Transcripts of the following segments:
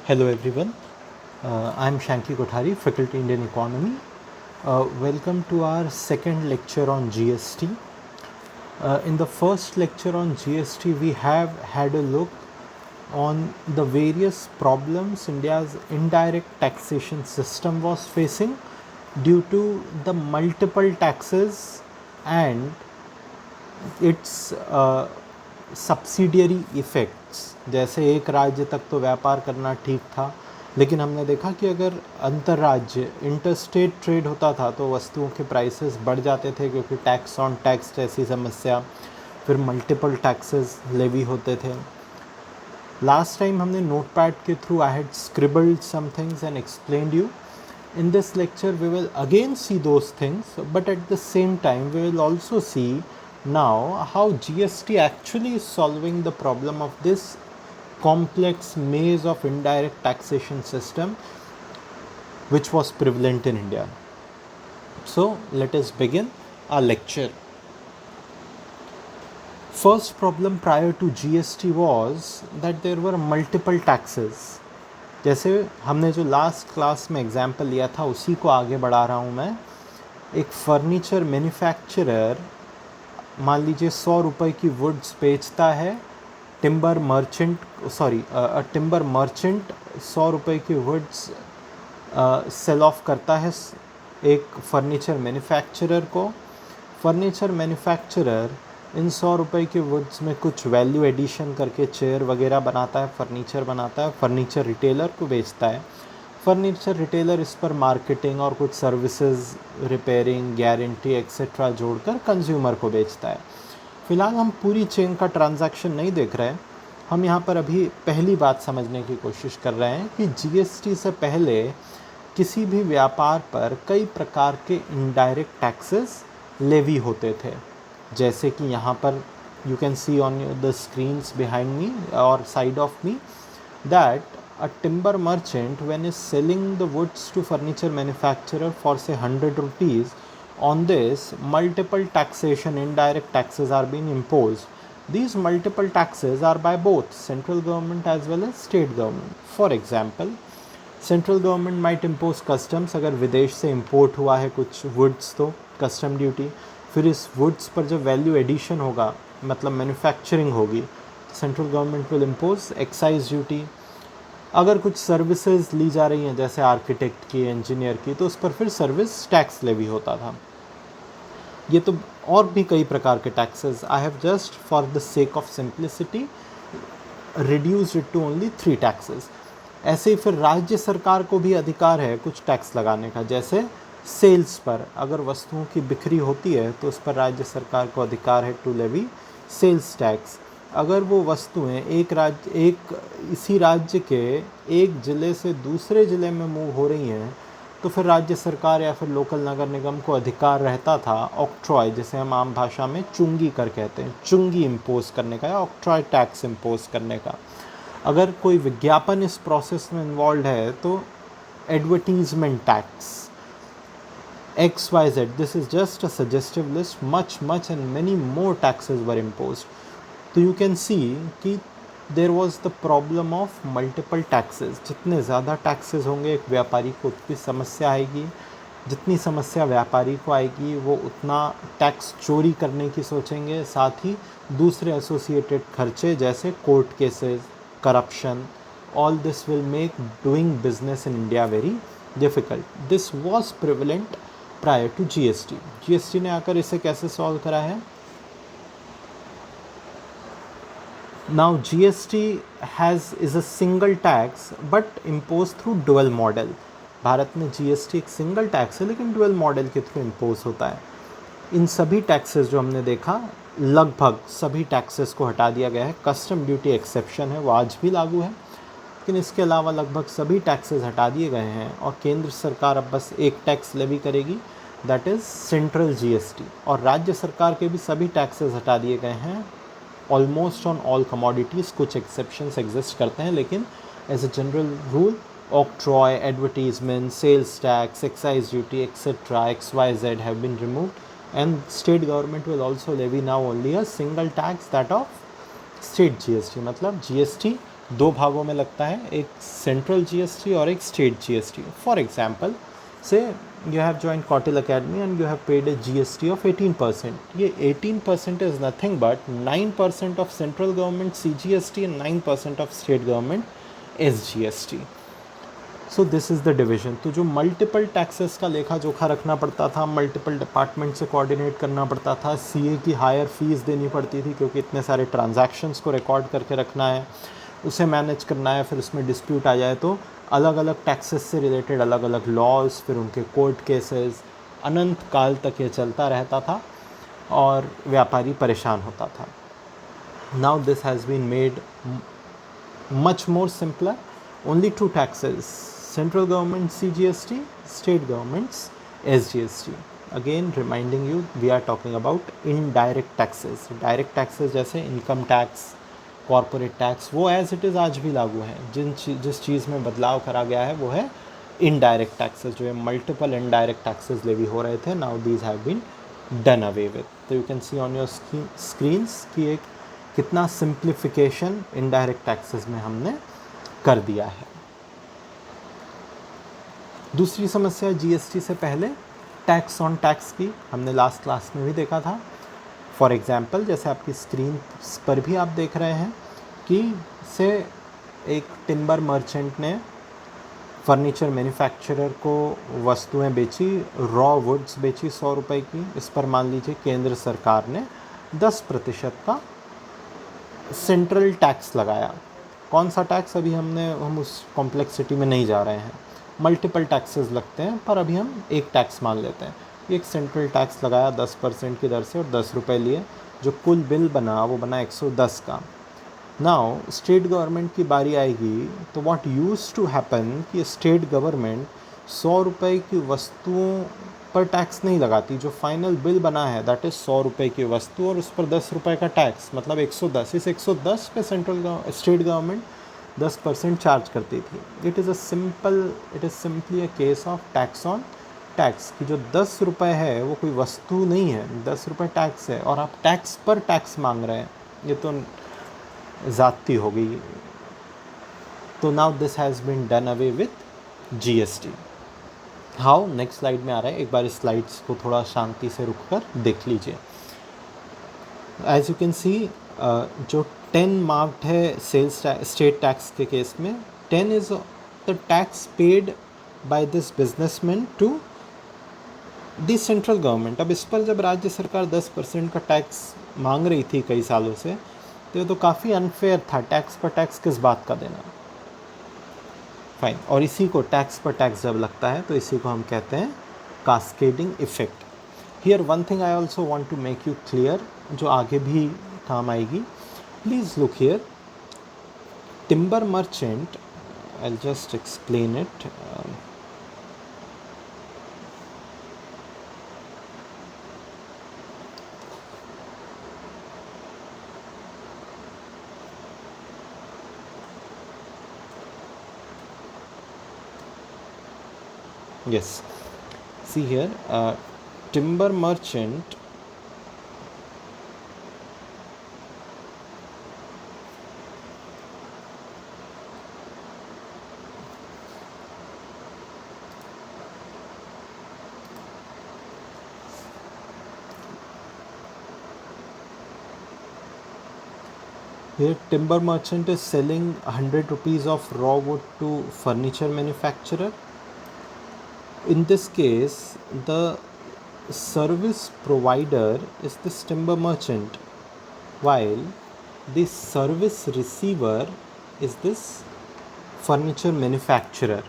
Hello everyone, I am Shanky Kothari, Faculty Indian Economy. Welcome to our second lecture on GST. In the first lecture on GST, we have had a look on the various problems India's indirect taxation system was facing due to the multiple taxes and its subsidiary effects. जैसे एक राज्य तक तो व्यापार करना ठीक था, लेकिन हमने देखा कि अगर अंतर्राज्य इंटरस्टेट ट्रेड होता था तो वस्तुओं के प्राइसेस बढ़ जाते थे, क्योंकि टैक्स ऑन टैक्स जैसी समस्या, फिर मल्टीपल टैक्सेस लेवी होते थे। लास्ट टाइम हमने नोटपैड के through I had scribbled some things and explained you. In this lecture we will again see those things, but at the same time we will also see now how GST actually is solving the problem of this complex maze of indirect taxation system which was prevalent in India. So let us begin our lecture. First problem prior to GST was that there were multiple taxes. जैसे हमने जो last class में example लिया था उसी को आगे बढ़ा रहा हूँ मैं. एक फर्नीचर मैन्युफैक्चरर मान लीजिए 100 रुपये की वुड्स बेचता है. टिम्बर मर्चेंट 100 रुपये की वुड्स सेल ऑफ करता है एक फर्नीचर मैन्युफैक्चरर को. फर्नीचर मैन्युफैक्चरर इन 100 रुपये के वुड्स में कुछ वैल्यू एडिशन करके चेयर वगैरह बनाता है, फर्नीचर बनाता है, फर्नीचर रिटेलर को बेचता है. फर्नीचर रिटेलर इस पर मार्केटिंग और कुछ सर्विसेज, रिपेयरिंग, गारंटी एक्सेट्रा जोड़कर कंज्यूमर को बेचता है. फ़िलहाल हम पूरी चेन का ट्रांजैक्शन नहीं देख रहे हैं. हम यहाँ पर अभी पहली बात समझने की कोशिश कर रहे हैं कि जीएसटी से पहले किसी भी व्यापार पर कई प्रकार के इनडायरेक्ट टैक्सेस लेवी होते थे. जैसे कि यहाँ पर you can see on the screens behind me और side of me that a timber merchant when is selling the woods to furniture manufacturer for say 100 rupees, on this multiple taxation indirect taxes are being imposed. These multiple taxes are by both central government as well as state government. For example, central government might impose customs. अगर विदेश से import हुआ है कुछ woods तो custom duty. फिर इस woods पर जब वैल्यू एडिशन होगा, मतलब मैन्युफैक्चरिंग होगी, central government will impose excise duty. अगर कुछ सर्विसेज ली जा रही हैं जैसे आर्किटेक्ट की, इंजीनियर की, तो उस पर फिर सर्विस टैक्स लेवी होता था. ये तो और भी कई प्रकार के taxes. I have just for the sake of simplicity reduced it to only 3 taxes. ऐसे ही फिर राज्य सरकार को भी अधिकार है कुछ टैक्स लगाने का. जैसे सेल्स पर अगर वस्तुओं की बिक्री होती है तो उस पर राज्य सरकार को अधिकार है टू लेवी सेल्स टैक्स. अगर वो वस्तुएं एक इसी राज्य के एक ज़िले से दूसरे ज़िले में मूव हो रही हैं तो फिर राज्य सरकार या फिर लोकल नगर निगम को अधिकार रहता था ऑक्ट्रॉय, जिसे हम आम भाषा में चुंगी कर कहते हैं, चुंगी इम्पोज करने का या ऑक्ट्रॉय टैक्स इम्पोज करने का. अगर कोई विज्ञापन इस प्रोसेस में इन्वॉल्व है तो advertisement tax XYZ. This is just a suggestive list. Much and many more taxes were imposed. तो you can see कि there was the problem of multiple taxes. जितने ज़्यादा taxes होंगे एक व्यापारी को उतनी समस्या आएगी. जितनी समस्या व्यापारी को आएगी वो उतना टैक्स चोरी करने की सोचेंगे. साथ ही दूसरे एसोसिएटेड खर्चे जैसे court cases, corruption, all this will make doing business in India very difficult. This was prevalent prior to GST. GST ने आकर इसे कैसे सॉल्व करा है? Now GST is a single tax but impose through dual model. Bharat में GST एक single tax है लेकिन डुअल मॉडल के थ्रू इम्पोज होता है. इन सभी टैक्सेस जो हमने देखा, लगभग सभी टैक्सेस को हटा दिया गया है. कस्टम ड्यूटी एक्सेप्शन है, वो आज भी लागू है, लेकिन इसके अलावा लगभग सभी टैक्सेस हटा दिए गए हैं और केंद्र सरकार अब बस एक टैक्स लेवी करेगी, दैट इज़ सेंट्रल जीएसटी. और राज्य सरकार के भी सभी टैक्सेस हटा दिए गए हैं ऑलमोस्ट ऑन ऑल कमोडिटीज़. कुछ एक्सेप्शंस एग्जिस्ट करते हैं, लेकिन as a general rule octroi, advertisement, sales tax, excise duty etcetera XYZ have been removed and state government will also levy now only a single tax, that of state GST. मतलब GST दो भागों में लगता है, एक central GST और एक state GST. For example से you have joined Kautil Academy and you have paid a GST of 18%. ये 18% is nothing but 9% of central government CGST and 9% of state government SGST. So this is the division. तो जो multiple taxes का लेखा जोखा रखना पड़ता था, multiple department से कोऑर्डिनेट करना पड़ता था, सीए की हायर फीस देनी पड़ती थी क्योंकि इतने सारे ट्रांजैक्शंस को रिकॉर्ड करके रखना है, उसे मैनेज करना है, फिर उसमें डिस्प्यूट आ जाए तो अलग अलग टैक्सेस से रिलेटेड अलग अलग लॉज, फिर उनके कोर्ट केसेस, अनंत काल तक ये चलता रहता था और व्यापारी परेशान होता था। Now this has been made much more simpler. Only two taxes: central government CGST, state government's SGST. Again reminding you, we are talking about indirect taxes. Direct taxes जैसे income tax, corporate tax, वो as it is आज भी लागू है। जिस चीज़ में बदलाव करा गया है वो है indirect taxes, जो है multiple indirect taxes लेवी हो रहे थे, now these have been done away with. तो you can see on your screens कि एक कितना सिंप्लीफिकेशन इनडायरेक्ट टैक्सेस में हमने कर दिया है। दूसरी समस्या जीएसटी से पहले टैक्स ऑन टैक्स की, हमने लास्ट क्लास में भी देखा था। फॉर एग्जांपल जैसे आपकी स्क्रीन पर भी आप देख रहे हैं कि से एक टिम्बर मर्चेंट ने फर्नीचर मैन्युफैक्चरर को वस्तुएं बेची, रॉ वुड्स बेची 100 रुपये की। इस पर मान लीजिए केंद्र सरकार ने 10% का सेंट्रल टैक्स लगाया। कौन सा टैक्स, अभी हम उस कॉम्प्लेक्सिटी में नहीं जा रहे हैं। मल्टीपल टैक्सेस लगते हैं पर अभी हम एक टैक्स मान लेते हैं। एक सेंट्रल टैक्स लगाया 10% की दर से और 10 रुपये लिए, जो कुल बिल बना वो बना 110 का। नाउ स्टेट गवर्नमेंट की बारी आएगी तो व्हाट यूज्ड टू हैपन कि स्टेट गवर्नमेंट 100 रुपये की वस्तुओं पर टैक्स नहीं लगाती। जो फाइनल बिल बना है दैट इज़ 100 रुपये की वस्तु और उस पर 10 रुपये का टैक्स, मतलब 110। इस 110 पे स्टेट गवर्नमेंट 10% चार्ज करती थी। It is simply a case of tax on tax कि जो 10 रुपये है वो कोई वस्तु नहीं है, 10 रुपये टैक्स है और आप टैक्स पर टैक्स मांग रहे हैं, ये तो ज़्यादती हो गई। तो now this has been done away with GST. How, next slide में आ रहा है, एक बार इस स्लाइड्स को थोड़ा शांति से रुक कर देख लीजिए। एज यू कैन सी जो 10 मार्क्ड है सेल्स स्टेट टैक्स के केस में, 10 is the tax paid by this businessman to the central government. अब इस पर जब राज्य सरकार 10% का टैक्स मांग रही थी कई सालों से, तो ये तो काफ़ी अनफेयर था। टैक्स पर टैक्स किस बात का देना, फाइन। और इसी को टैक्स पर टैक्स जब लगता है तो इसी को हम कहते हैं cascading effect. Here one thing I also want to make you clear, जो आगे भी काम आएगी। Please look here, timber merchant, I just explain it. Yes, see here, timber merchant here timber merchant is selling 100 rupees of raw wood to furniture manufacturer. In this case, the service provider is this timber merchant, while the service receiver is this furniture manufacturer.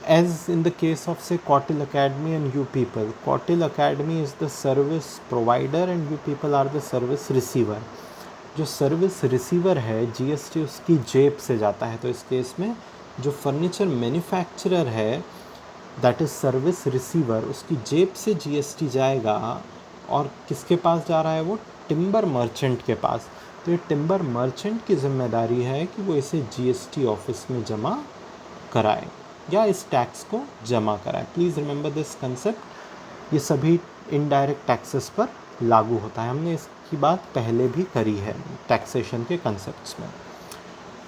As in the case of say Kautil Academy and you people, Kautil Academy is the service provider and you people are the service receiver. जो service receiver है GST उसकी जेब से जाता है, तो इस case में जो फर्नीचर मैन्युफैक्चरर है दैट इज़ सर्विस रिसीवर, उसकी जेब से जीएसटी जाएगा और किसके पास जा रहा है, वो टिम्बर मर्चेंट के पास। तो ये टिम्बर मर्चेंट की जिम्मेदारी है कि वो इसे जीएसटी ऑफिस में जमा कराए या इस टैक्स को जमा कराए। प्लीज़ रिमेंबर दिस कंसेप्ट, ये सभी इनडायरेक्ट टैक्सेस पर लागू होता है। हमने इस की बात पहले भी करी है टैक्सेशन के कंसेप्ट्स में,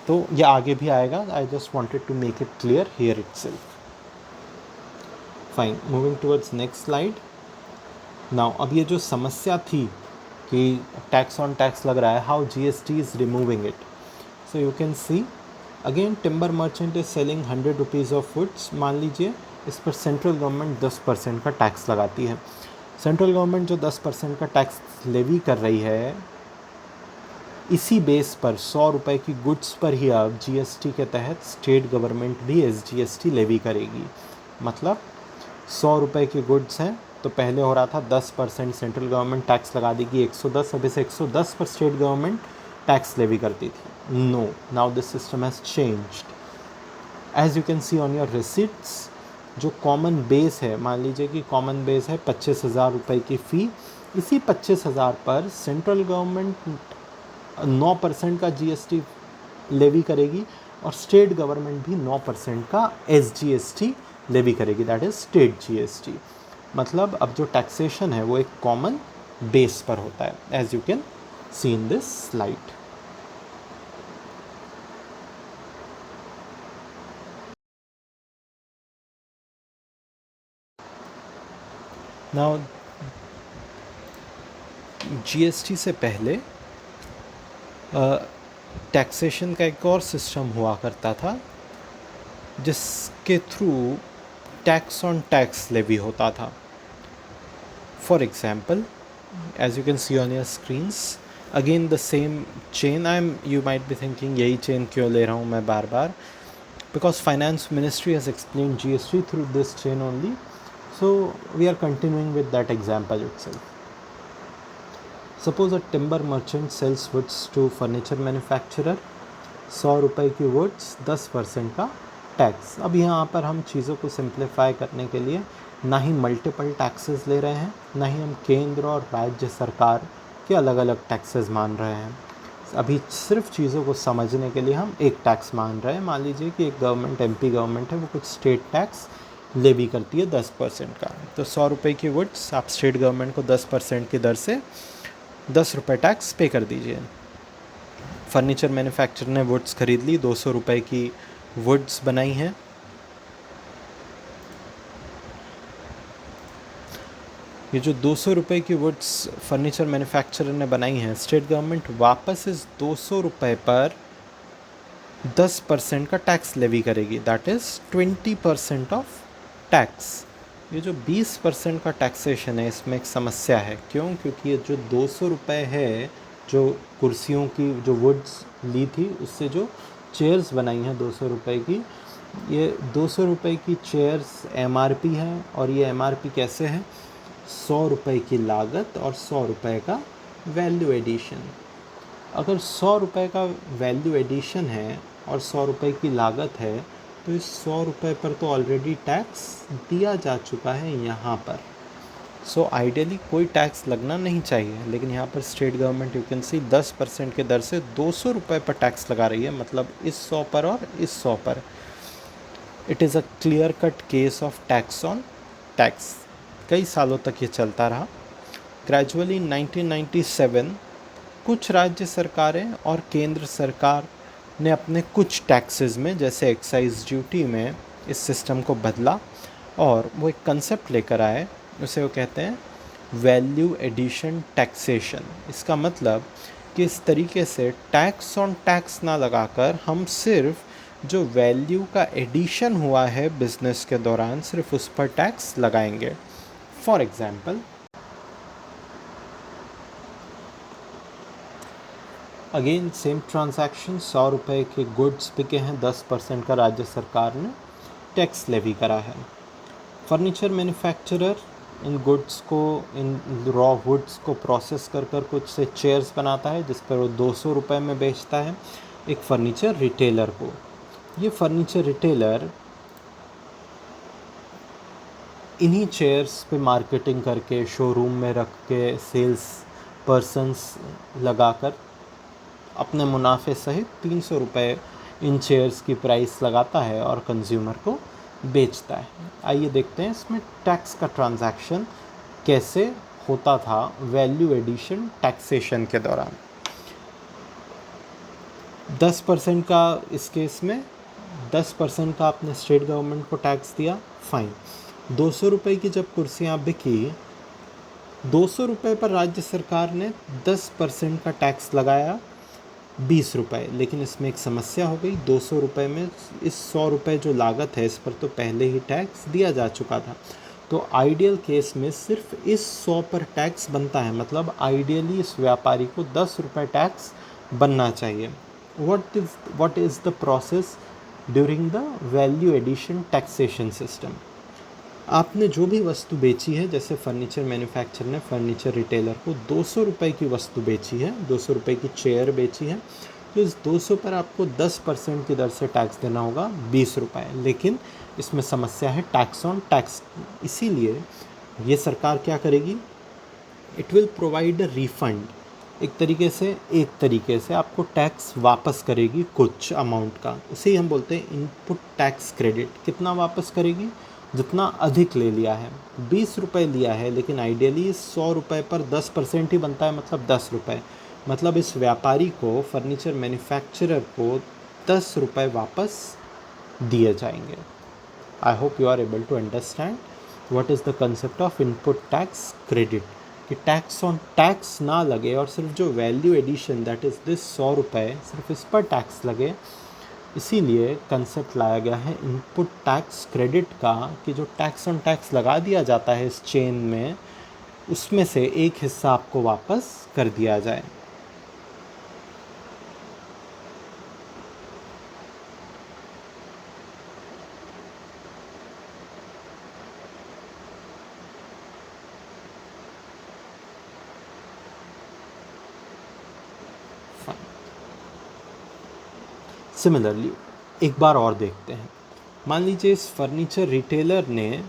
तो ये आगे भी आएगा. I just wanted to make it clear here itself. Fine, moving towards next slide. Now अब ये जो समस्या थी कि टैक्स ऑन टैक्स लग रहा है, how GST is removing it. So you can see again timber merchant is selling 100 rupees of woods. मान लीजिए इस पर सेंट्रल गवर्नमेंट 10% का टैक्स लगाती है. सेंट्रल गवर्नमेंट जो 10% का टैक्स लेवी कर रही है, इसी बेस पर 100 रुपये की गुड्स पर ही अब जीएसटी के तहत स्टेट गवर्नमेंट भी एसजीएसटी लेवी करेगी. मतलब 100 रुपये की गुड्स हैं तो पहले हो रहा था 10% सेंट्रल गवर्नमेंट टैक्स लगा देगी 110, अब इसे 110 पर स्टेट गवर्नमेंट टैक्स लेवी करती थी. No, now this system has changed. As you can see on your receipts, जो कॉमन बेस है, मान लीजिए कि कॉमन बेस है 25,000 रुपये की फ़ी. इसी 25,000 पर सेंट्रल गवर्नमेंट 9% का जीएसटी लेवी करेगी और स्टेट गवर्नमेंट भी 9% का एसजीएसटी लेवी करेगी, दैट इज़ स्टेट जीएसटी. मतलब अब जो टैक्सेशन है वो एक कॉमन बेस पर होता है, as you can see in this slide. Now GST से पहले टैक्सेशन का एक और सिस्टम हुआ करता था जिसके through tax on tax levy होता था. For example, as you can see on your screens, again the same chain. You might be thinking यही चेन क्यों ले रहा हूँ मैं बार बार, because finance ministry has explain GST through this chain only. So we are continuing with that example itself. Suppose a timber merchant sells woods to furniture manufacturer. 100 रुपये की वुड्स, 10% का टैक्स. अब यहाँ पर हम चीज़ों को सिंप्लीफाई करने के लिए ना ही मल्टीपल टैक्सेस ले रहे हैं, ना ही हम केंद्र और राज्य सरकार के अलग अलग टैक्सेस मान रहे हैं. अभी सिर्फ चीज़ों को समझने के लिए हम एक टैक्स मान रहे हैं. मान लीजिए कि एक गवर्नमेंट, एमपी गवर्नमेंट है, वो कुछ स्टेट टैक्स लेवी करती है 10% का. तो 100 रुपये की वुड्स आप स्टेट गवर्नमेंट को 10% की दर से 10 रुपये टैक्स पे कर दीजिए. फर्नीचर मैन्युफैक्चरर ने वुड्स खरीद ली, 200 रुपये की वुड्स बनाई हैं. ये जो 200 रुपये की वुड्स फर्नीचर मैन्युफैक्चरर ने बनाई हैं, स्टेट गवर्नमेंट वापस इस 200 रुपये पर 10% का टैक्स लेवी करेगी, दैट इज़ 20% ऑफ टैक्स. ये जो 20% का टैक्सेशन है, इसमें एक समस्या है. क्यों? क्योंकि ये जो 200 रुपये है, जो कुर्सियों की जो वुड्स ली थी उससे जो चेयर्स बनाई हैं 200 रुपये की, ये 200 रुपये की चेयर्स एमआरपी है. और ये एमआरपी कैसे है? 100 रुपये की लागत और 100 रुपये का वैल्यू एडिशन. अगर 100 रुपये का वैल्यू एडिशन है और 100 रुपये की लागत है, तो इस 100 रुपये पर तो ऑलरेडी टैक्स दिया जा चुका है यहाँ पर. सो आइडियली कोई टैक्स लगना नहीं चाहिए, लेकिन यहाँ पर स्टेट गवर्नमेंट यू कैन सी 10% के दर से 200 रुपये पर टैक्स लगा रही है, मतलब इस 100 पर और इस 100 पर. It is a clear cut case of tax on tax. कई सालों तक ये चलता रहा. ग्रेजुअली 1997 कुछ राज्य सरकारें और केंद्र सरकार ने अपने कुछ टैक्सेस में, जैसे एक्साइज ड्यूटी में, इस सिस्टम को बदला और वो एक कंसेप्ट लेकर आए. उसे वो कहते हैं वैल्यू एडिशन टैक्सेशन. इसका मतलब कि इस तरीके से टैक्स ऑन टैक्स ना लगाकर हम सिर्फ जो वैल्यू का एडिशन हुआ है बिजनेस के दौरान, सिर्फ उस पर टैक्स लगाएंगे. For example, again same transaction, 100 रुपये के गुड्स बिके हैं, 10% का राज्य सरकार ने टैक्स लेवी करा है. फर्नीचर मैन्युफैक्चरर इन गुड्स को, इन रॉ वुड्स को प्रोसेस कर कुछ से चेयर्स बनाता है, जिस पर वो 200 रुपये में बेचता है एक फर्नीचर रिटेलर को. ये फर्नीचर रिटेलर इन्हीं चेयर्स पे मार्केटिंग करके, शोरूम में रख के, सेल्स पर्सन्स लगाकर अपने मुनाफे सहित 300 रुपये इन चेयर्स की प्राइस लगाता है और कंज्यूमर को बेचता है. आइए देखते हैं इसमें टैक्स का ट्रांजैक्शन कैसे होता था वैल्यू एडिशन टैक्सेशन के दौरान। 10% का इस केस में 10% का आपने स्टेट गवर्नमेंट को टैक्स दिया, फाइन। 200 रुपये की जब कुर्सियाँ बिकी, 200 रुपये पर राज्य सरकार ने 10% का टैक्स लगाया, 20 रुपये। लेकिन इसमें एक समस्या हो गई, 200 रुपये में इस 100 रुपये जो लागत है इस पर तो पहले ही टैक्स दिया जा चुका था। तो आइडियल केस में सिर्फ इस 100 पर टैक्स बनता है, मतलब आइडियली इस व्यापारी को 10 रुपये टैक्स बनना चाहिए। what is the process during the value addition taxation system? आपने जो भी वस्तु बेची है, जैसे फर्नीचर मैन्युफैक्चरर ने फर्नीचर रिटेलर को 200 रुपये की वस्तु बेची है, 200 रुपये की चेयर बेची है, तो इस 200 पर आपको 10% की दर से टैक्स देना होगा, 20 रुपये। लेकिन इसमें समस्या है टैक्स ऑन टैक्स। इसीलिए ये सरकार क्या करेगी, it will provide a refund. एक तरीके से आपको टैक्स वापस करेगी कुछ अमाउंट का, उसे ही हम बोलते हैं इनपुट टैक्स क्रेडिट। कितना वापस करेगी, जितना अधिक ले लिया है। 20 रुपये लिया है, लेकिन आइडियली 100 रुपये पर 10% ही बनता है, मतलब 10 रुपये। मतलब इस व्यापारी को, फर्नीचर मैन्युफैक्चरर को 10 रुपये वापस दिए जाएंगे। I hope you are able to understand what is the concept of input tax credit, कि टैक्स ऑन टैक्स ना लगे और सिर्फ जो value addition that is this 100 रुपये, सिर्फ इस पर टैक्स लगे। इसीलिए कंसेप्ट लाया गया है इनपुट टैक्स क्रेडिट का, कि जो टैक्स ऑन टैक्स लगा दिया जाता है इस चेन में, उसमें से एक हिस्सा आपको वापस कर दिया जाए। सिमिलरली एक बार और देखते हैं। मान लीजिए इस फर्नीचर रिटेलर ने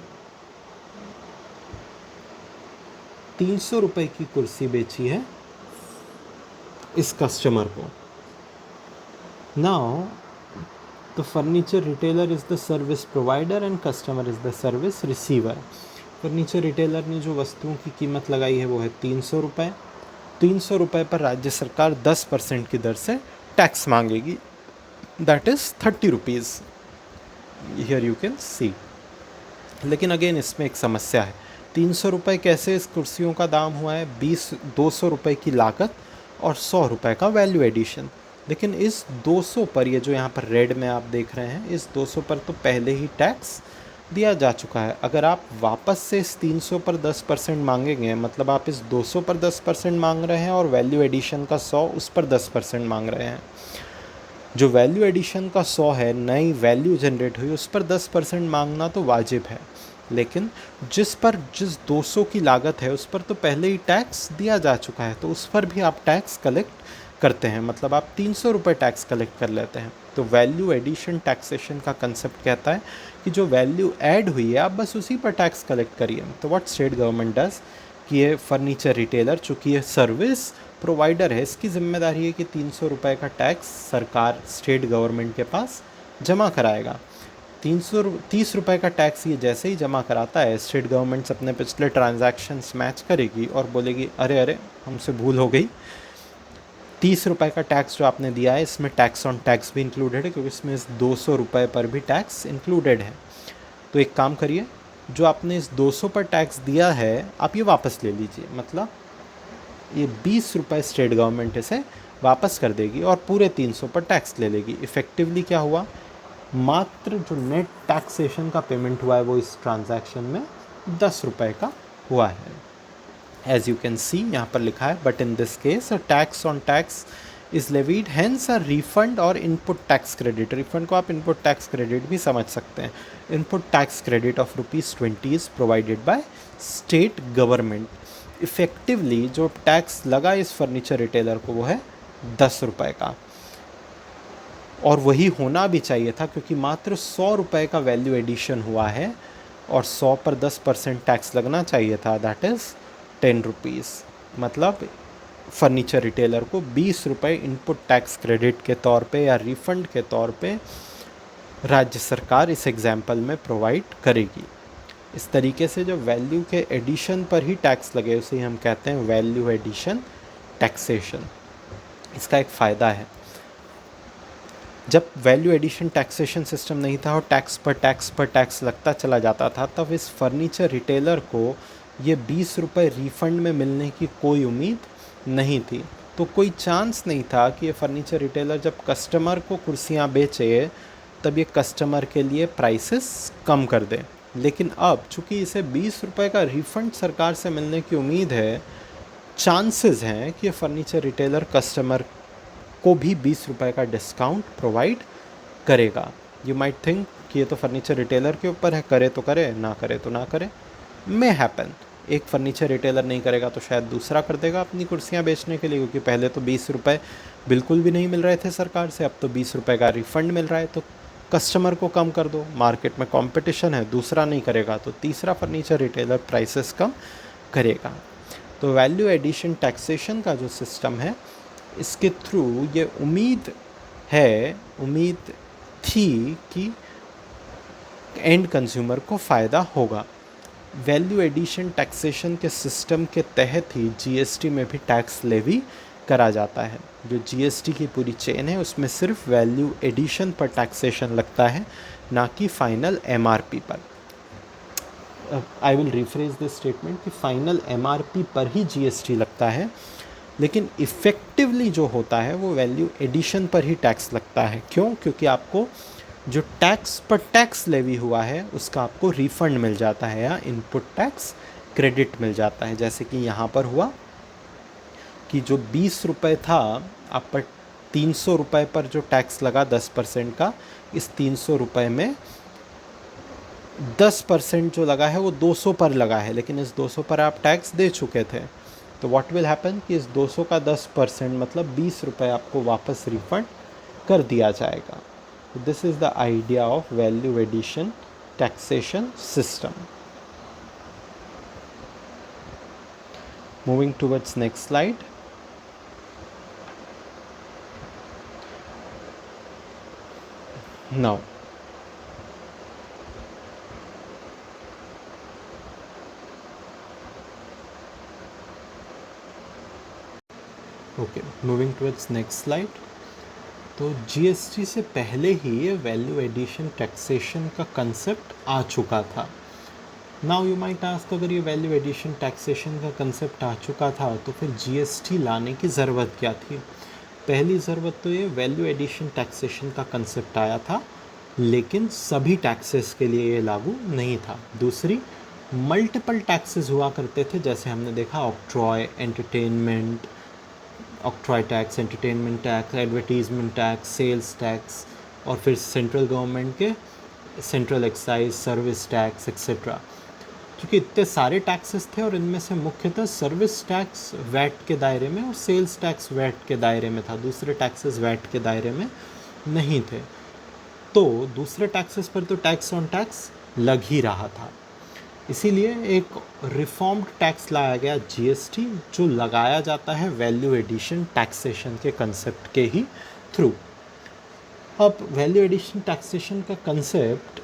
300 रुपये की कुर्सी बेची है इस कस्टमर को। Now the furniture retailer is the service provider and customer is the service receiver. Furniture retailer ने जो वस्तुओं की कीमत लगाई है वो है 300 रुपये। 300 रुपये पर राज्य सरकार 10% की दर से टैक्स मांगेगी, that is 30 rupees. Here you can see. लेकिन अगेन इसमें एक समस्या है, 300 रुपये कैसे इस कुर्सियों का दाम हुआ है, 200 रुपये की लागत और 100 रुपये का वैल्यू एडिशन। लेकिन इस 200 पर, ये जो यहाँ पर रेड में आप देख रहे हैं, इस 200 पर तो पहले ही टैक्स दिया जा चुका है। अगर आप वापस से इस 300 पर 10% मांगेंगे, मतलब आप इस 200 पर 10% मांग रहे हैं और वैल्यू एडिशन का 100 उस पर 10% मांग रहे हैं। जो वैल्यू एडिशन का 100 है, नई वैल्यू जनरेट हुई, उस पर 10% मांगना तो वाजिब है। लेकिन जिस 200 की लागत है उस पर तो पहले ही टैक्स दिया जा चुका है, तो उस पर भी आप टैक्स कलेक्ट करते हैं, मतलब आप 300 रुपये टैक्स कलेक्ट कर लेते हैं। तो वैल्यू एडिशन टैक्सेशन का कंसेप्ट कहता है कि जो वैल्यू ऐड हुई है आप बस उसी पर टैक्स कलेक्ट करिए। तो व्हाट स्टेट गवर्नमेंट डज, कि ये फर्नीचर रिटेलर, चूँकि ये सर्विस प्रोवाइडर है, इसकी जिम्मेदारी है कि 300 रुपये का टैक्स सरकार स्टेट गवर्नमेंट के पास जमा कराएगा। 30 रुपये का टैक्स ये जैसे ही जमा कराता है, स्टेट गवर्नमेंट्स अपने पिछले ट्रांजैक्शंस मैच करेगी और बोलेगी अरे हमसे भूल हो गई, 30 रुपये का टैक्स जो आपने दिया है इसमें टैक्स ऑन टैक्स भी इंक्लूडेड है, क्योंकि इसमें इस 200 रुपये पर भी टैक्स इंक्लूडेड है। तो एक काम करिए, जो आपने इस 200 पर टैक्स दिया है आप ये वापस ले लीजिए, मतलब ये 20 रुपये स्टेट गवर्नमेंट इसे वापस कर देगी और पूरे 300 पर टैक्स ले लेगी। इफ़ेक्टिवली क्या हुआ, मात्र जो नेट टैक्सेशन का पेमेंट हुआ है वो इस ट्रांजैक्शन में 10 रुपये का हुआ है। एज यू कैन सी यहाँ पर लिखा है, but in this case a tax on tax is levied, hence a refund or input tax credit. Refund को आप इनपुट टैक्स क्रेडिट भी समझ सकते हैं। Input tax credit of ₹20 is provided by state government. Effectively जो tax लगा इस furniture retailer को वो है 10 रुपये का, और वही होना भी चाहिए था, क्योंकि मात्र 100 रुपये का वैल्यू एडिशन हुआ है और 100 पर 10% टैक्स लगना चाहिए था, दैट इज़ 10 रुपीज़। मतलब फर्नीचर रिटेलर को 20 रुपये इनपुट टैक्स क्रेडिट के तौर पे या रिफ़ंड के तौर पे राज्य सरकार इस एग्जाम्पल में प्रोवाइड करेगी। इस तरीके से जो वैल्यू के एडिशन पर ही टैक्स लगे उसे हम कहते हैं वैल्यू एडिशन टैक्सेशन। इसका एक फ़ायदा है, जब वैल्यू एडिशन टैक्सेशन सिस्टम नहीं था और टैक्स पर टैक्स लगता चला जाता था, तब इस फर्नीचर रिटेलर को ये 20 रुपये रिफ़ंड में मिलने की कोई उम्मीद नहीं थी। तो कोई चांस नहीं था कि ये फर्नीचर रिटेलर जब कस्टमर को कुर्सियाँ बेचे तब ये कस्टमर के लिए प्राइसेस कम कर दे। लेकिन अब चूँकि इसे 20 रुपये का रिफ़ंड सरकार से मिलने की उम्मीद है, चांसेस हैं कि ये फर्नीचर रिटेलर कस्टमर को भी 20 रुपये का डिस्काउंट प्रोवाइड करेगा। यू माइट थिंक कि ये तो फर्नीचर रिटेलर के ऊपर है, करे तो करे, ना करे तो ना करे। मे हैपन, एक फर्नीचर रिटेलर नहीं करेगा तो शायद दूसरा कर देगा अपनी कुर्सियाँ बेचने के लिए, क्योंकि पहले तो 20 रुपये बिल्कुल भी नहीं मिल रहे थे सरकार से, अब तो 20 रुपये का रिफ़ंड मिल रहा है। तो कस्टमर को कम कर दो, मार्केट में कंपटीशन है, दूसरा नहीं करेगा तो तीसरा फर्नीचर रिटेलर प्राइसेस कम करेगा। तो वैल्यू एडिशन टैक्सेशन का जो सिस्टम है, इसके थ्रू ये उम्मीद थी कि एंड कंज्यूमर को फ़ायदा होगा। वैल्यू एडिशन टैक्सेशन के सिस्टम के तहत ही जीएसटी में भी टैक्स लेवी करा जाता है। जो जीएसटी की पूरी चेन है उसमें सिर्फ वैल्यू एडिशन पर टैक्सेशन लगता है, ना कि फाइनल एमआरपी पर। I will rephrase this statement कि फाइनल एमआरपी पर ही जीएसटी लगता है, लेकिन इफ़ेक्टिवली जो होता है वो वैल्यू एडिशन पर ही टैक्स लगता है। क्यों? क्योंकि आपको जो टैक्स पर टैक्स लेवी हुआ है उसका आपको रिफ़ंड मिल जाता है या इनपुट टैक्स क्रेडिट मिल जाता है। जैसे कि यहाँ पर हुआ कि जो 20 रुपये था, आप पर 300 रुपये पर जो टैक्स लगा 10% का, इस 300 रुपये में 10% जो लगा है वो 200 पर लगा है, लेकिन इस 200 पर आप टैक्स दे चुके थे। तो व्हाट विल हैपन कि इस 200 का 10% मतलब 20 रुपये आपको वापस रिफ़ंड कर दिया जाएगा। This is the idea of value addition taxation system. Moving towards next slide. Now okay, moving towards next slide. तो जीएसटी से पहले ही ये वैल्यू एडिशन टैक्सेशन का कंसेप्ट आ चुका था। नाउ यू माइट आस्क, अगर ये वैल्यू एडिशन टैक्सेशन का कंसेप्ट आ चुका था तो फिर जीएसटी लाने की ज़रूरत क्या थी? पहली ज़रूरत तो ये वैल्यू एडिशन टैक्सेशन का कंसेप्ट आया था, लेकिन सभी टैक्सेस के लिए ये लागू नहीं था। दूसरी, मल्टीपल टैक्सेस हुआ करते थे, जैसे हमने देखा octroi, entertainment, octroi tax, entertainment tax, advertisement tax, sales tax, और फिर सेंट्रल गवर्नमेंट के central excise, service tax etcetera. क्योंकि इतने सारे टैक्सेस थे और इनमें से मुख्यतः सर्विस टैक्स वैट के दायरे में और सेल्स टैक्स वैट के दायरे में था, दूसरे टैक्सेस वैट के दायरे में नहीं थे। तो दूसरे टैक्सेस पर तो टैक्स ऑन टैक्स लग ही रहा था, इसीलिए एक रिफॉर्म्ड टैक्स लाया गया जीएसटी, जो लगाया जाता है वैल्यू एडिशन टैक्सेशन के कंसेप्ट के ही थ्रू। अब वैल्यू एडिशन टैक्सेशन का कंसेप्ट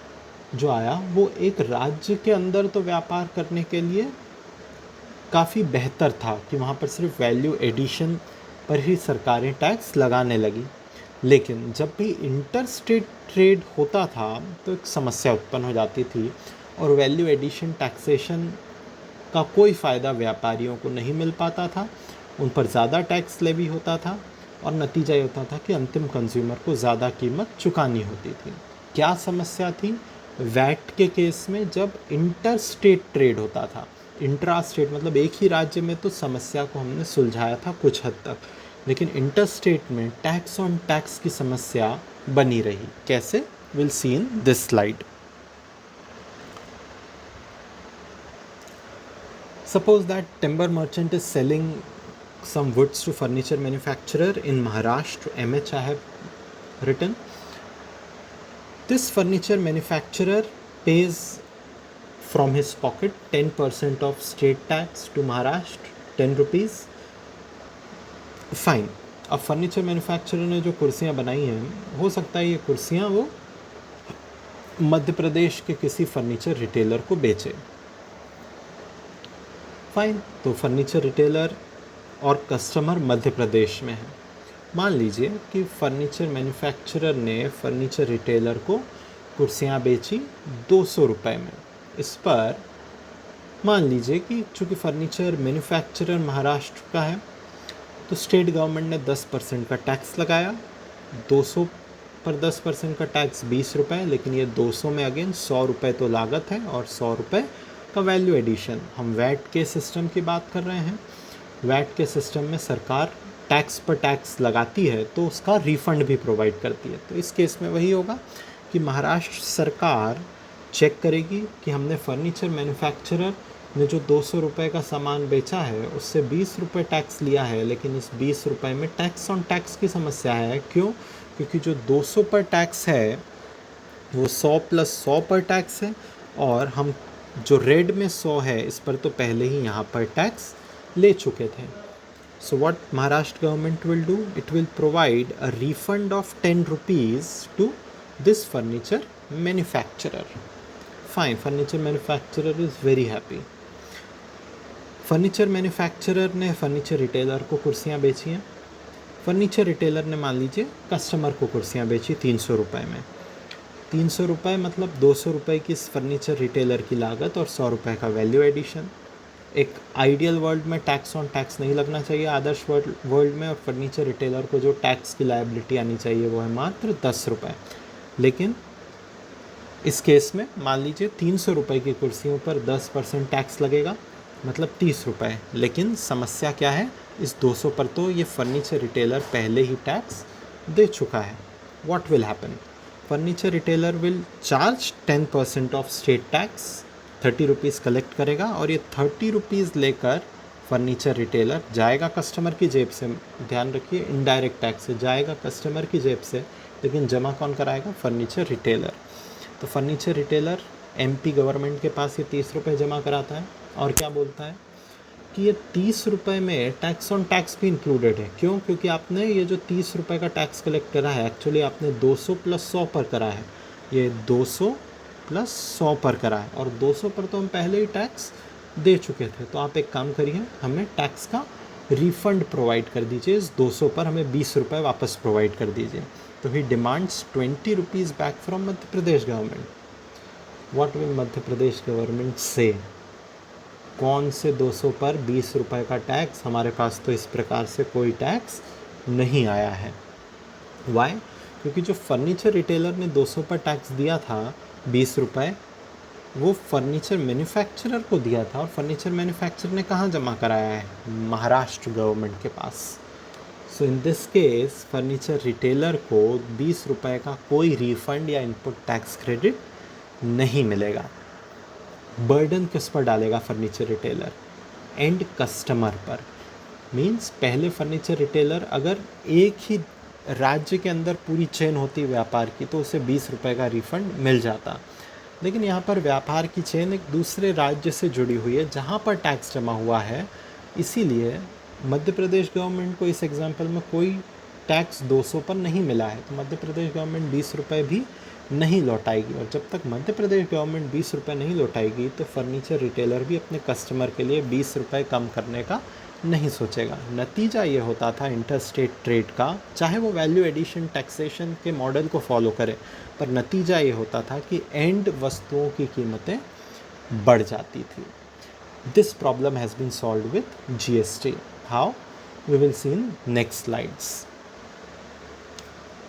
जो आया वो एक राज्य के अंदर तो व्यापार करने के लिए काफ़ी बेहतर था कि वहाँ पर सिर्फ वैल्यू एडिशन पर ही सरकारें टैक्स लगाने लगी। लेकिन जब भी इंटर स्टेट ट्रेड होता था तो एक समस्या उत्पन्न हो जाती थी और वैल्यू एडिशन टैक्सेशन का कोई फ़ायदा व्यापारियों को नहीं मिल पाता था, उन पर ज़्यादा टैक्स लेवी होता था और नतीजा ये होता था कि अंतिम कंज्यूमर को ज़्यादा कीमत चुकानी होती थी। क्या समस्या थी? वैट के केस में जब इंटर स्टेट ट्रेड होता था, इंट्रा स्टेट मतलब एक ही राज्य में, तो समस्या को हमने सुलझाया था कुछ हद तक, लेकिन इंटर स्टेट में टैक्स ऑन टैक्स की समस्या बनी रही। कैसे? Will see in this slide. Suppose that timber merchant is selling some woods to furniture manufacturer in Maharashtra, MH I have written. This furniture manufacturer pays from his pocket 10% of state tax to Maharashtra, 10 rupees. Fine. अब furniture manufacturer ने जो कुर्सियाँ बनाई हैं, हो सकता है ये कुर्सियाँ वो मध्य प्रदेश के किसी फर्नीचर रिटेलर को बेचे। फाइन, तो फर्नीचर रिटेलर और कस्टमर मध्य प्रदेश में है। मान लीजिए कि फर्नीचर मैन्युफैक्चरर ने फर्नीचर रिटेलर को कुर्सियाँ बेची 200 रुपये में। इस पर मान लीजिए कि चूँकि फर्नीचर मैन्युफैक्चरर महाराष्ट्र का है तो स्टेट गवर्नमेंट ने 10% का टैक्स लगाया। 200 पर 10% का टैक्स 20 रुपये, लेकिन ये 200 में अगेन 100 रुपये तो लागत है और 100 रुपये का वैल्यू एडिशन। हम वैट के सिस्टम की बात कर रहे हैं। वैट के सिस्टम में सरकार टैक्स पर टैक्स लगाती है तो उसका रिफ़ंड भी प्रोवाइड करती है। तो इस केस में वही होगा कि महाराष्ट्र सरकार चेक करेगी कि हमने फर्नीचर मैन्युफैक्चरर ने जो 200 रुपये का सामान बेचा है उससे 20 रुपये टैक्स लिया है, लेकिन इस 20 रुपये में टैक्स ऑन टैक्स की समस्या है। क्यों? क्योंकि जो 200 पर टैक्स है वो 100 + 100 पर टैक्स है, और हम जो रेड में 100 है इस पर तो पहले ही यहाँ पर टैक्स ले चुके थे। So what Maharashtra government will do, it will provide a refund of 10 rupees to this furniture manufacturer. Fine, furniture manufacturer is very happy. Furniture manufacturer ने फर्नीचर रिटेलर को कुर्सियाँ बेची हैं। फर्नीचर रिटेलर ने मान लीजिए कस्टमर को कुर्सियाँ बेची 300 रुपये में। 300 रुपये मतलब 200 रुपये की इस फर्नीचर रिटेलर की लागत और 100 रुपये का वैल्यू एडिशन। एक आइडियल वर्ल्ड में टैक्स ऑन टैक्स नहीं लगना चाहिए, आदर्श वर्ल्ड में, और फर्नीचर रिटेलर को जो टैक्स की लायबिलिटी आनी चाहिए वो है मात्र 10 रुपये। लेकिन इस केस में मान लीजिए 300 रुपये की कुर्सियों पर 10% टैक्स लगेगा, मतलब 30 रुपये। लेकिन समस्या क्या है, इस 200 पर तो ये फर्नीचर रिटेलर पहले ही टैक्स दे चुका है। What will happen, furniture retailer will charge 10% of state tax, 30 rupees collect करेगा, और ये 30 रुपीज़ लेकर फर्नीचर रिटेलर जाएगा कस्टमर की जेब से। ध्यान रखिए, इनडायरेक्ट टैक्स से जाएगा कस्टमर की जेब से, लेकिन जमा कौन कराएगा? Furniture retailer. तो फर्नीचर रिटेलर MP गवर्नमेंट के पास ये 30 रुपये जमा कराता है और क्या बोलता है कि ये 30 रुपये में टैक्स ऑन टैक्स भी इंक्लूडेड है। क्यों? क्योंकि आपने ये जो 30 रुपये का टैक्स कलेक्ट करा है एक्चुअली आपने 200 + 100 पर करा है। ये 200 + 100 पर करा है, और 200 पर तो हम पहले ही टैक्स दे चुके थे। तो आप एक काम करिए, हमें टैक्स का रिफ़ंड प्रोवाइड कर दीजिए। इस 200 पर हमें 20 रुपये वापस प्रोवाइड कर दीजिए। तो he demands 20 rupees back from Madhya Pradesh government. What will Madhya Pradesh government से? कौन से 200 पर 20 रुपये का टैक्स? हमारे पास तो इस प्रकार से कोई टैक्स नहीं आया है। वाई? क्योंकि जो फर्नीचर रिटेलर ने 200 पर टैक्स दिया था 20 रुपये, वो फर्नीचर मैन्युफैक्चरर को दिया था, और फर्नीचर मैन्युफैक्चरर ने कहाँ जमा कराया है? महाराष्ट्र गवर्नमेंट के पास। So in this case furniture retailer को 20 रुपये का कोई रिफंड या इनपुट टैक्स क्रेडिट नहीं मिलेगा। बर्डन किस पर डालेगा फर्नीचर रिटेलर? एंड कस्टमर पर। मींस पहले फर्नीचर रिटेलर अगर एक ही राज्य के अंदर पूरी चेन होती व्यापार की तो उसे 20 रुपये का रिफ़ंड मिल जाता, लेकिन यहाँ पर व्यापार की चेन एक दूसरे राज्य से जुड़ी हुई है जहाँ पर टैक्स जमा हुआ है। इसीलिए मध्य प्रदेश गवर्नमेंट को इस एग्जाम्पल में कोई टैक्स 200 पर नहीं मिला है, तो मध्य प्रदेश गवर्नमेंट 20 रुपये भी नहीं लौटाएगी। और जब तक मध्य प्रदेश गवर्नमेंट 20 रुपये नहीं लौटाएगी तो फर्नीचर रिटेलर भी अपने कस्टमर के लिए 20 रुपये कम करने का नहीं सोचेगा। नतीजा ये होता था इंटर स्टेट ट्रेड का, चाहे वो वैल्यू एडिशन टैक्सेशन के मॉडल को फॉलो करे, पर नतीजा ये होता था कि एंड वस्तुओं की कीमतें बढ़ जाती थी। This problem has been solved with GST। How? We will see in next slides.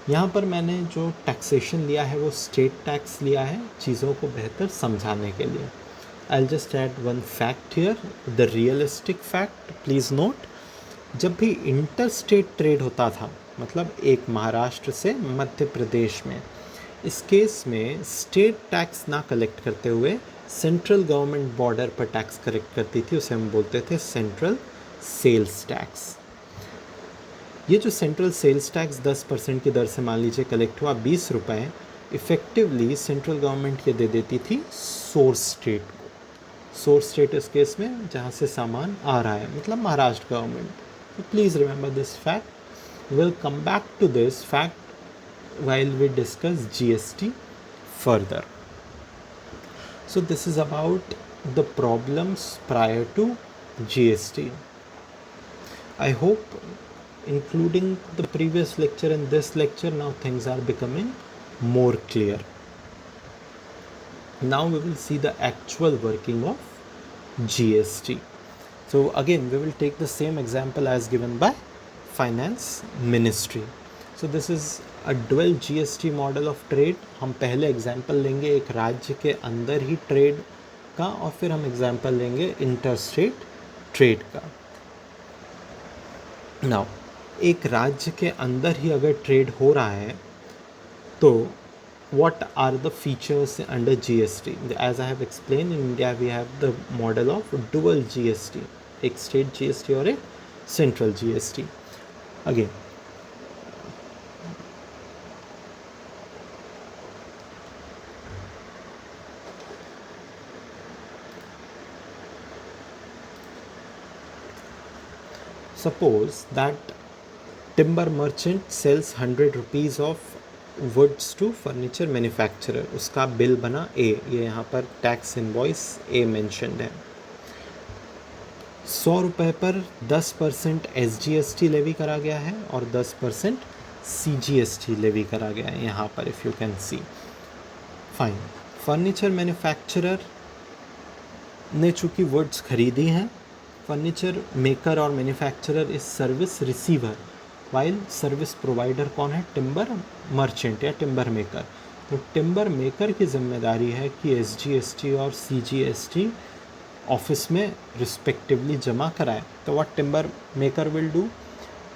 यहाँ पर मैंने जो टैक्सेशन लिया है वो स्टेट टैक्स लिया है चीज़ों को बेहतर समझाने के लिए। I'll just add one fact here, the realistic fact, please note, जब भी इंटर स्टेट ट्रेड होता था, मतलब एक महाराष्ट्र से मध्य प्रदेश में, इस केस में स्टेट टैक्स ना कलेक्ट करते हुए सेंट्रल गवर्नमेंट बॉर्डर पर टैक्स कलेक्ट करती थी, उसे हम बोलते थे सेंट्रल सेल्स टैक्स। ये जो सेंट्रल सेल्स टैक्स 10% की दर से मान लीजिए कलेक्ट हुआ 20 रुपये, इफ़ेक्टिवली सेंट्रल गवर्नमेंट ये दे देती थी सोर्स स्टेट को। सोर्स स्टेट इस केस में जहाँ से सामान आ रहा है, मतलब महाराष्ट्र गवर्नमेंट। तो please remember this fact. Will come back to this fact while we discuss GST further. So this is about the problems prior to GST. I hope, including the previous lecture and this lecture, now things are becoming more clear. Now we will see the actual working of GST. So again, we will take the same example as given by Finance Ministry. So this is a dual GST model of trade. हम पहले example लेंगे एक राज्य के अंदर ही trade का, और फिर हम एग्जाम्पल लेंगे इंटरस्टेट ट्रेड का. नाउ एक राज्य के अंदर ही अगर ट्रेड हो रहा है तो what are the features under GST? As I have explained, in India we have the model of dual GST, एक state GST और एक central GST. Again, suppose that timber merchant sells 100 rupees of woods to furniture manufacturer. उसका bill बना ए, ये यहाँ पर tax invoice ए mentioned है. 100 रुपये पर 10% SGST लेवी करा गया है और 10% CGST लेवी करा गया है यहाँ पर, if you can C. Fine. Furniture manufacturer ने चूँकि वुड्स खरीदी हैं, फर्नीचर मेकर और manufacturer is service receiver, while service provider कौन है? टिम्बर मर्चेंट या टिम्बर मेकर. तो टिम्बर मेकर की जिम्मेदारी है कि SGST और CGST ऑफिस में रिस्पेक्टिवली जमा कराए. तो what timber maker will do,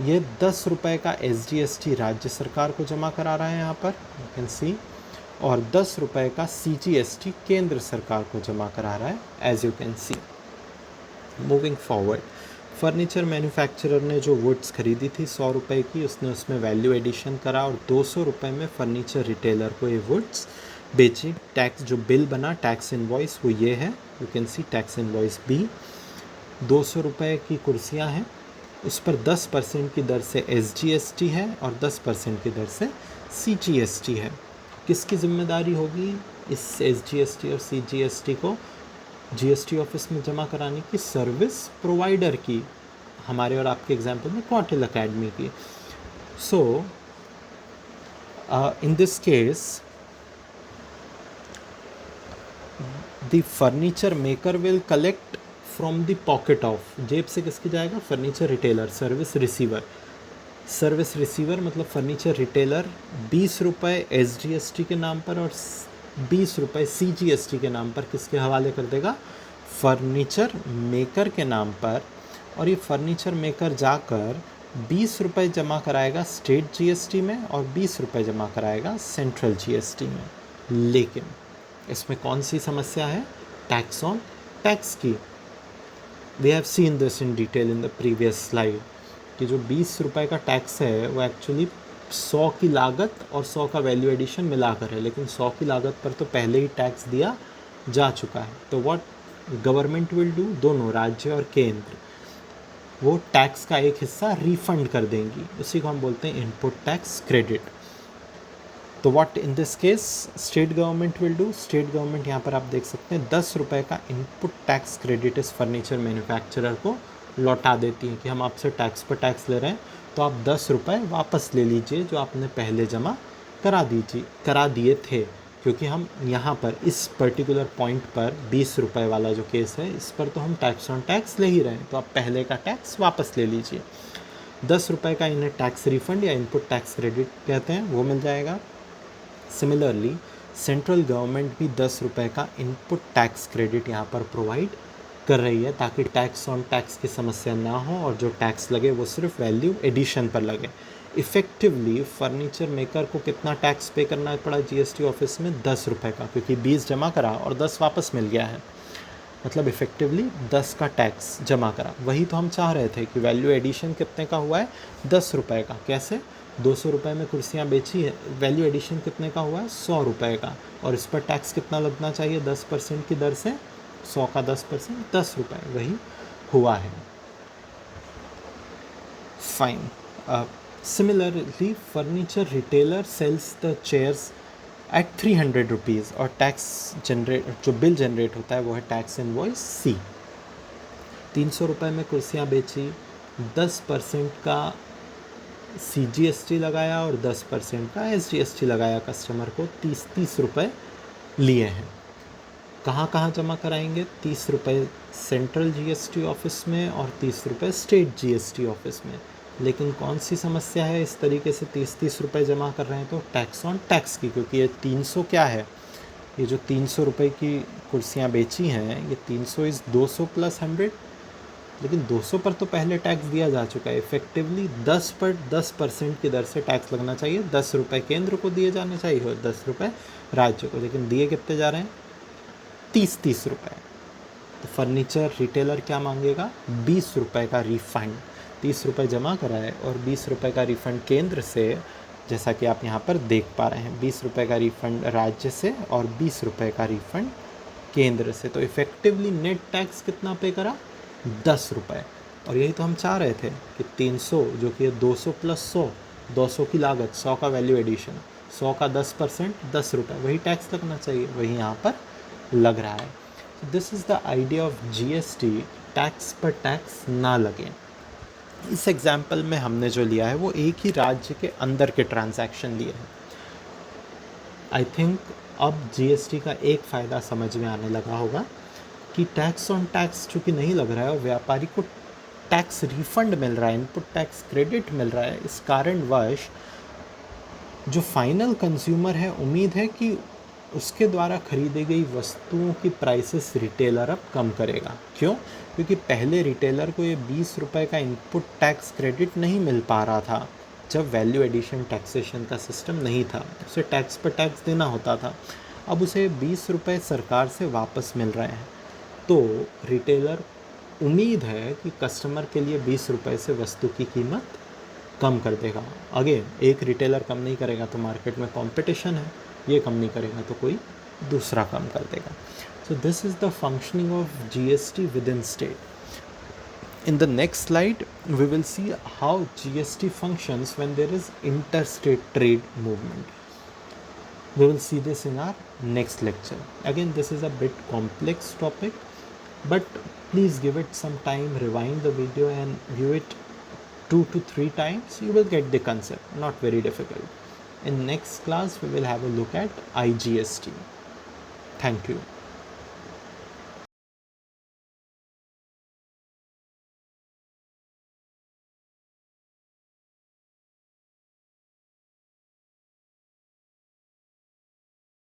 ये 10 रुपये का SGST राज्य सरकार को जमा करा रहा है यहाँ पर, यू कैन सी, और 10 रुपये का CGST केंद्र सरकार को जमा करा रहा है, as you can see. Moving forward, furniture manufacturer ने जो वुड्स खरीदी थी 100 रुपये की, उसने उसमें वैल्यू एडिशन करा और 200 रुपये में फर्नीचर रिटेलर को ये वुड्स बेची. टैक्स जो बिल बना, टैक्स इनवॉइस, वो ये है, you can C tax invoice B. 200 रुपये की कुर्सियाँ हैं, उस पर 10% की दर से SGST है और 10% की दर से CGST है. किसकी जिम्मेदारी होगी इस SGST और CGST को GST ऑफिस में जमा कराने की? सर्विस प्रोवाइडर की, हमारे और आपके एग्जाम्पल में क्वार्टिल अकेडमी की. So in this case the furniture maker will collect from the pocket of, जेब से किसकी जाएगा? Furniture retailer. Service receiver, service receiver मतलब फर्नीचर रिटेलर 20 रुपये SGST के नाम पर और 20 रुपये CGST के नाम पर किसके हवाले कर देगा? फर्नीचर मेकर के नाम पर. और ये फर्नीचर मेकर जाकर 20 रुपये जमा कराएगा स्टेट GST में और 20 रुपये जमा कराएगा सेंट्रल GST में. लेकिन इसमें कौन सी समस्या है? टैक्स ऑन टैक्स की. We have seen this in detail in the previous slide कि जो 20 रुपये का टैक्स है वो एक्चुअली 100 की लागत और 100 का वैल्यू एडिशन मिलाकर है, लेकिन 100 की लागत पर तो पहले ही टैक्स दिया जा चुका है. तो व्हाट गवर्नमेंट विल डू, दोनों राज्य और केंद्र, वो टैक्स का एक हिस्सा रिफंड कर देंगी. उसी को हम बोलते हैं इनपुट टैक्स क्रेडिट. तो what in this case state government will do, state government यहाँ पर आप देख सकते हैं 10 रुपये का इनपुट टैक्स क्रेडिट इस फर्नीचर मैन्युफैक्चरर को लौटा देती है कि हम आपसे टैक्स पर टैक्स ले रहे हैं, तो आप 10 रुपये वापस ले लीजिए जो आपने पहले जमा करा दिए थे. क्योंकि हम यहाँ पर इस पर्टिकुलर पॉइंट पर 20 रुपये वाला जो केस है, इस पर तो हम टैक्स ऑन टैक्स ले ही रहे हैं, तो आप पहले का टैक्स वापस ले लीजिए. 10 रुपये का इन्हें टैक्स रिफंड या इनपुट टैक्स क्रेडिट कहते हैं, वो मिल जाएगा. सिमिलरली सेंट्रल गवर्नमेंट भी 10 रुपये का इनपुट टैक्स क्रेडिट यहाँ पर प्रोवाइड कर रही है ताकि टैक्स ऑन टैक्स की समस्या ना हो और जो टैक्स लगे वो सिर्फ वैल्यू एडिशन पर लगे. इफ़ेक्टिवली फर्नीचर मेकर को कितना टैक्स पे करना पड़ा GST ऑफिस में? 10 रुपये का, क्योंकि 20 जमा करा और 10 वापस मिल गया है, मतलब इफ़ेक्टिवली 10 का टैक्स जमा करा. वही तो हम चाह रहे थे कि वैल्यू एडिशन कितने का हुआ है? 10 रुपये का. कैसे? 200 रुपये में कुर्सियाँ बेची है, वैल्यू एडिशन कितने का हुआ है? 100 रुपये का, और इस पर टैक्स कितना लगना चाहिए? 10% की दर से. 100 का 10% 10 रुपये, वही हुआ है. फाइन. Similarly, furniture retailer sells the chairs at 300 rupees, और टैक्स जो बिल जनरेट होता है वो है टैक्स इनवॉइस सी। 300 रुपये में कुर्सियाँ बेची, 10% का CGST लगाया और 10% का SGST लगाया, कस्टमर को 30 रुपये लिए हैं। कहाँ कहाँ जमा कराएंगे? 30 रुपये सेंट्रल GST ऑफिस में और 30 रुपये स्टेट GST ऑफिस में। लेकिन कौन सी समस्या है इस तरीके से 30 रुपये जमा कर रहे हैं? तो टैक्स ऑन टैक्स की, क्योंकि ये 300 क्या है, ये जो 300 रुपये की कुर्सियाँ बेची हैं, ये 300 इज़ 200 प्लस 100, लेकिन 200 पर तो पहले टैक्स दिया जा चुका है। इफेक्टिवली 10% की दर से टैक्स लगना चाहिए, 10 रुपये केंद्र को दिए जाने चाहिए और 10 रुपये राज्य को, लेकिन दिए कितने जा रहे हैं? 30 रुपये। तो फर्नीचर रिटेलर क्या मांगेगा? 20 रुपये का रिफ़ंड। 30 रुपये जमा कराए और 20 रुपये का रिफ़ंड केंद्र से, जैसा कि आप यहाँ पर देख पा रहे हैं, 20 रुपये का रिफ़ंड राज्य से और 20 रुपये का रिफ़ंड केंद्र से। तो इफ़ेक्टिवली नेट टैक्स कितना पे करा? 10 रुपये। और यही तो हम चाह रहे थे कि 300 जो कि 200 प्लस 100, 200 की लागत, 100 का वैल्यू एडिशन, 100 का 10%, 10 रुपये, वही टैक्स लगना चाहिए, वही यहाँ पर लग रहा है। This is the idea of GST, tax पर टैक्स ना लगे। इस एग्जाम्पल में हमने जो लिया है वो एक ही राज्य के अंदर के ट्रांजैक्शन लिए हैं। आई थिंक अब GST का एक फ़ायदा समझ में आने लगा होगा कि टैक्स ऑन टैक्स चूँकि नहीं लग रहा है और व्यापारी को टैक्स रिफंड मिल रहा है, इनपुट टैक्स क्रेडिट मिल रहा है, इस कारणवश जो फाइनल कंज्यूमर है, उम्मीद है कि उसके द्वारा खरीदी गई वस्तुओं की प्राइसेस रिटेलर अब कम करेगा। क्यों? क्योंकि पहले रिटेलर को ये 20 रुपये का इनपुट टैक्स क्रेडिट नहीं मिल पा रहा था, जब वैल्यू एडिशन टैक्सेशन का सिस्टम नहीं था, उसे टैक्स पर टैक्स देना होता था। अब उसे 20 रुपये सरकार से वापस मिल रहे हैं, तो रिटेलर उम्मीद है कि कस्टमर के लिए 20 रुपये से वस्तु की कीमत कम कर देगा। अगेन, एक रिटेलर कम नहीं करेगा तो मार्केट में कंपटीशन है, ये कम नहीं करेगा तो कोई दूसरा कम कर देगा। So this is the functioning of GST with in state. In the next slide, we will see how GST functions when there is interstate trade movement. We will see this in our next lecture. Again, this is a bit complex topic, but please give it some time, rewind the video and view it 2 to 3 times. You will get the concept, not very difficult. In next class, we will have a look at IGST. Thank you.